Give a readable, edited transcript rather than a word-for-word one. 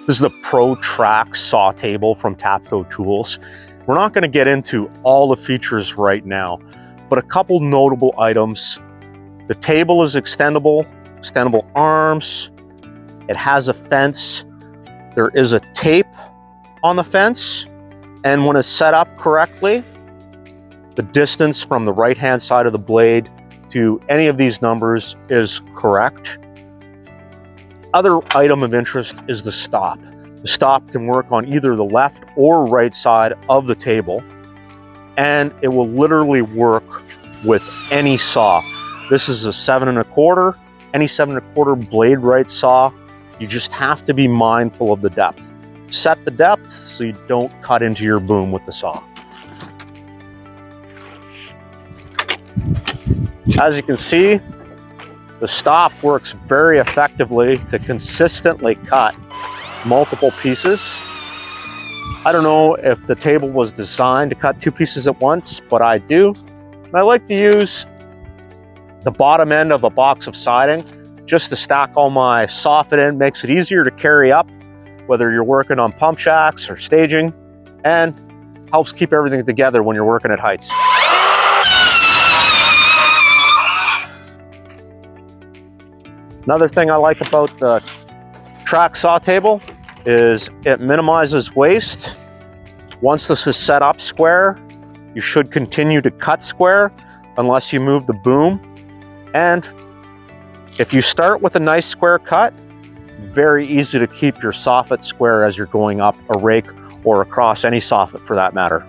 This is the ProTrax saw table from Tapco Tools. We're not going to get into all the features right now, but a couple notable items. The table is extendable arms. It has a fence. There is a tape on the fence, and when it's set up correctly, the distance from the right-hand side of the blade to any of these numbers is correct. Other item of interest is the stop. The stop can work on either the left or right side of the table, and it will literally work with any saw. This is a 7 1/4, any 7 1/4 blade right saw. You just have to be mindful of the depth. Set the depth so you don't cut into your boom with the saw. As you can see, the stop works very effectively to consistently cut multiple pieces. I don't know if the table was designed to cut 2 pieces at once, but I do. And I like to use the bottom end of a box of siding just to stack all my soffit in. Makes it easier to carry up, whether you're working on pump shacks or staging, and helps keep everything together when you're working at heights. Another thing I like about the Trax saw table is it minimizes waste. Once this is set up square, you should continue to cut square unless you move the boom. And if you start with a nice square cut, very easy to keep your soffit square as you're going up a rake or across any soffit for that matter.